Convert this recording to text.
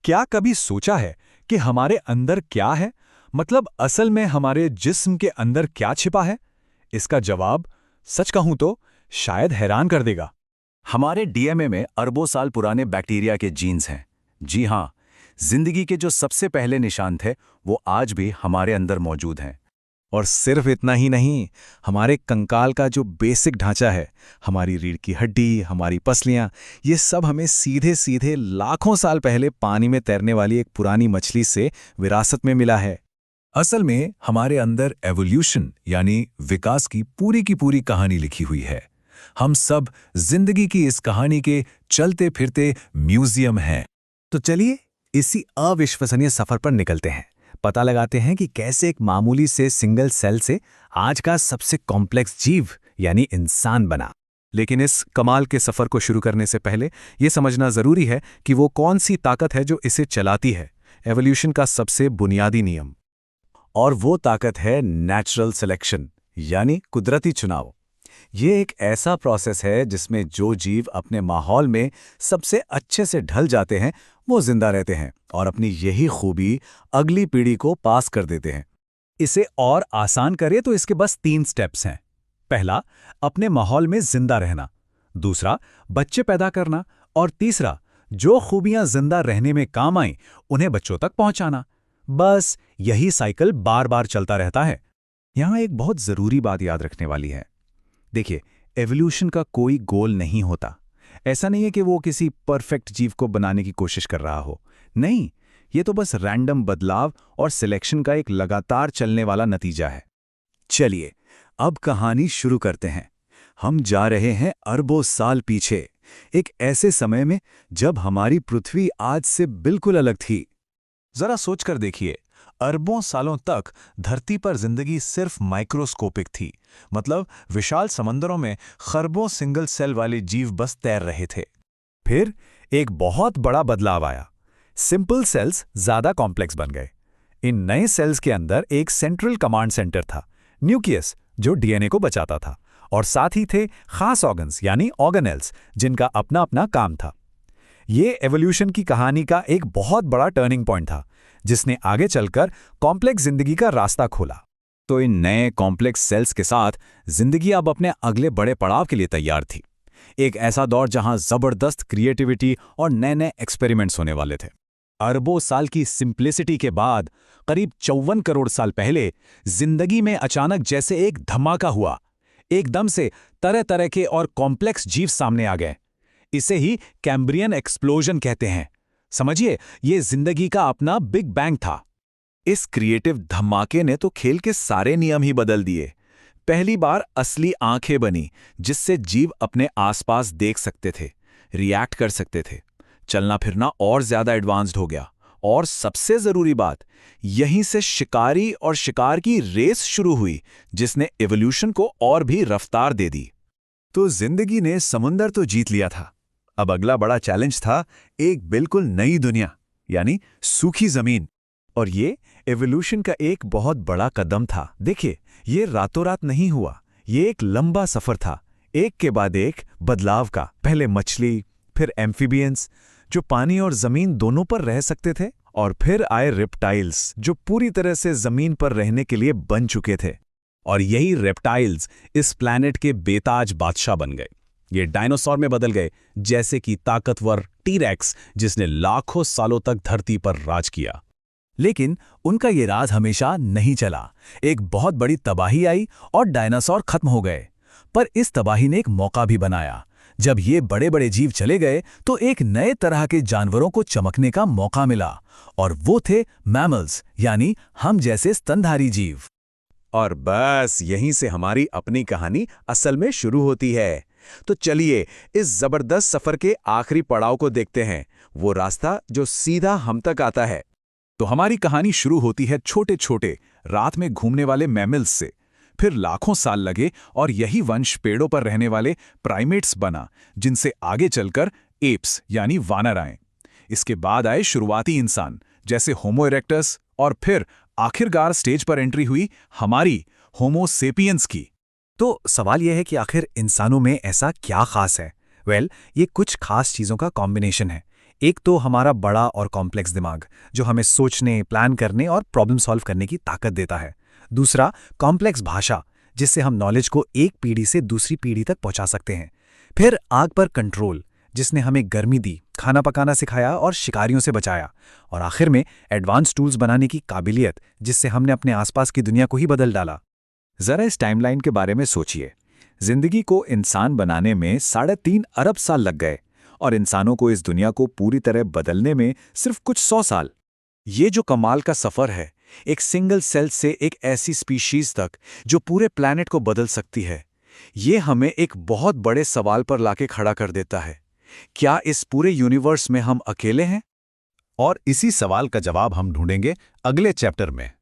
क्या कभी सोचा है कि हमारे अंदर क्या है? मतलब असल में हमारे जिस्म के अंदर क्या छिपा है? इसका जवाब सच कहूं तो शायद हैरान कर देगा। हमारे डीएनए में अरबों साल पुराने बैक्टीरिया के जीन्स हैं। जी हाँ, जिंदगी के जो सबसे पहले निशान थे वो आज भी हमारे अंदर मौजूद हैं। और सिर्फ इतना ही नहीं, हमारे कंकाल का जो बेसिक ढांचा है, हमारी रीढ़ की हड्डी, हमारी पसलियां, ये सब हमें सीधे सीधे लाखों साल पहले पानी में तैरने वाली एक पुरानी मछली से विरासत में मिला है। असल में हमारे अंदर एवोल्यूशन यानी विकास की पूरी कहानी लिखी हुई है। हम सब जिंदगी की इस कहानी के चलते फिरते म्यूजियम हैं। तो चलिए इसी अविश्वसनीय सफर पर निकलते हैं। पता लगाते हैं कि कैसे एक मामूली से सिंगल सेल से आज का सबसे कॉम्प्लेक्स जीव यानी इंसान बना। लेकिन इस कमाल के सफर को शुरू करने से पहले यह समझना जरूरी है कि वो कौन सी ताकत है जो इसे चलाती है, एवोल्यूशन का सबसे बुनियादी नियम। और वो ताकत है नेचुरल सिलेक्शन यानी कुदरती चुनाव। ये एक ऐसा प्रोसेस है जिसमें जो जीव अपने माहौल में सबसे अच्छे से ढल जाते हैं वो जिंदा रहते हैं और अपनी यही खूबी अगली पीढ़ी को पास कर देते हैं। इसे और आसान करें तो इसके बस 3 स्टेप्स हैं। पहला, अपने माहौल में जिंदा रहना। दूसरा, बच्चे पैदा करना। और तीसरा, जो खूबियां जिंदा रहने में काम आईं उन्हें बच्चों तक पहुंचाना। बस यही साइकिल बार बार चलता रहता है। यहां एक बहुत जरूरी बात याद रखने वाली है। देखिए, एवोल्यूशन का कोई गोल नहीं होता। ऐसा नहीं है कि वो किसी परफेक्ट जीव को बनाने की कोशिश कर रहा हो। नहीं, ये तो बस रैंडम बदलाव और सिलेक्शन का एक लगातार चलने वाला नतीजा है। चलिए अब कहानी शुरू करते हैं। हम जा रहे हैं अरबों साल पीछे, एक ऐसे समय में जब हमारी पृथ्वी आज से बिल्कुल अलग थी। जरा सोचकर देखिए, अरबों सालों तक धरती पर जिंदगी सिर्फ माइक्रोस्कोपिक थी। मतलब विशाल समंदरों में खरबों सिंगल सेल वाले जीव बस तैर रहे थे। फिर एक बहुत बड़ा बदलाव आया। सिंपल सेल्स ज्यादा कॉम्प्लेक्स बन गए। इन नए सेल्स के अंदर एक सेंट्रल कमांड सेंटर था, न्यूक्लियस, जो डीएनए को बचाता था, और साथ ही थे खास ऑर्गन्स यानी ऑर्गेनेल्स जिनका अपना अपना काम था। ये एवोल्यूशन की कहानी का एक बहुत बड़ा टर्निंग पॉइंट था जिसने आगे चलकर कॉम्प्लेक्स जिंदगी का रास्ता खोला। तो इन नए कॉम्प्लेक्स सेल्स के साथ जिंदगी अब अपने अगले बड़े पड़ाव के लिए तैयार थी। एक ऐसा दौर जहां जबरदस्त क्रिएटिविटी और नए नए एक्सपेरिमेंट्स होने वाले थे। अरबों साल की सिंप्लिसिटी के बाद करीब 54 करोड़ साल पहले जिंदगी में अचानक जैसे एक धमाका हुआ। एकदम से तरह तरह के और कॉम्प्लेक्स जीव सामने आ गए। इसे ही कैम्ब्रियन एक्सप्लोजन कहते हैं। समझिए, ये जिंदगी का अपना बिग बैंग था। इस क्रिएटिव धमाके ने तो खेल के सारे नियम ही बदल दिए। पहली बार असली आंखें बनी जिससे जीव अपने आसपास देख सकते थे, रिएक्ट कर सकते थे। चलना फिरना और ज्यादा एडवांस्ड हो गया। और सबसे जरूरी बात, यहीं से शिकारी और शिकार की रेस शुरू हुई जिसने एवोल्यूशन को और भी रफ्तार दे दी। तो जिंदगी ने समुंदर तो जीत लिया था। अब अगला बड़ा चैलेंज था एक बिल्कुल नई दुनिया यानी सूखी जमीन। और ये एवोल्यूशन का एक बहुत बड़ा कदम था। देखिए, ये रातों रात नहीं हुआ। ये एक लंबा सफर था, एक के बाद एक बदलाव का। पहले मछली, फिर एम्फीबियंस जो पानी और जमीन दोनों पर रह सकते थे, और फिर आए रेप्टाइल्स जो पूरी तरह से जमीन पर रहने के लिए बन चुके थे। और यही रेप्टाइल्स इस प्लैनेट के बेताज बादशाह बन गए। ये डायनासोर में बदल गए, जैसे कि ताकतवर टी-रेक्स जिसने लाखों सालों तक धरती पर राज किया। लेकिन उनका ये राज हमेशा नहीं चला। एक बहुत बड़ी तबाही आई और डायनासोर खत्म हो गए। पर इस तबाही ने एक मौका भी बनाया। जब ये बड़े बड़े जीव चले गए तो एक नए तरह के जानवरों को चमकने का मौका मिला, और वो थे मैमल्स यानी हम जैसे स्तनधारी जीव। और बस यहीं से हमारी अपनी कहानी असल में शुरू होती है। तो चलिए इस जबरदस्त सफर के आखिरी पड़ाव को देखते हैं, वो रास्ता जो सीधा हम तक आता है। तो हमारी कहानी शुरू होती है छोटे छोटे रात में घूमने वाले मैमल्स से। फिर लाखों साल लगे और यही वंश पेड़ों पर रहने वाले प्राइमेट्स बना, जिनसे आगे चलकर एप्स यानी वानर आए। इसके बाद आए शुरुआती इंसान जैसे होमो इरेक्टस, और फिर आखिरकार स्टेज पर एंट्री हुई हमारी होमो सेपियंस की। तो सवाल यह है कि आखिर इंसानों में ऐसा क्या खास है? ये कुछ खास चीजों का कॉम्बिनेशन है। एक तो हमारा बड़ा और कॉम्प्लेक्स दिमाग, जो हमें सोचने, प्लान करने और प्रॉब्लम सॉल्व करने की ताकत देता है। दूसरा, कॉम्प्लेक्स भाषा, जिससे हम नॉलेज को एक पीढ़ी से दूसरी पीढ़ी तक पहुंचा सकते हैं। फिर आग पर कंट्रोल, जिसने हमें गर्मी दी, खाना पकाना सिखाया और शिकारियों से बचाया। और आखिर में एडवांस टूल्स बनाने की काबिलियत, जिससे हमने अपने आसपास की दुनिया को ही बदल डाला। जरा इस टाइमलाइन के बारे में सोचिए। जिंदगी को इंसान बनाने में 3.5 अरब साल लग गए और इंसानों को इस दुनिया को पूरी तरह बदलने में सिर्फ कुछ 100 साल। ये जो कमाल का सफर है, एक सिंगल सेल से एक ऐसी स्पीशीज तक जो पूरे प्लैनेट को बदल सकती है, ये हमें एक बहुत बड़े सवाल पर लाके खड़ा कर देता है। क्या इस पूरे यूनिवर्स में हम अकेले हैं? और इसी सवाल का जवाब हम ढूंढेंगे अगले चैप्टर में।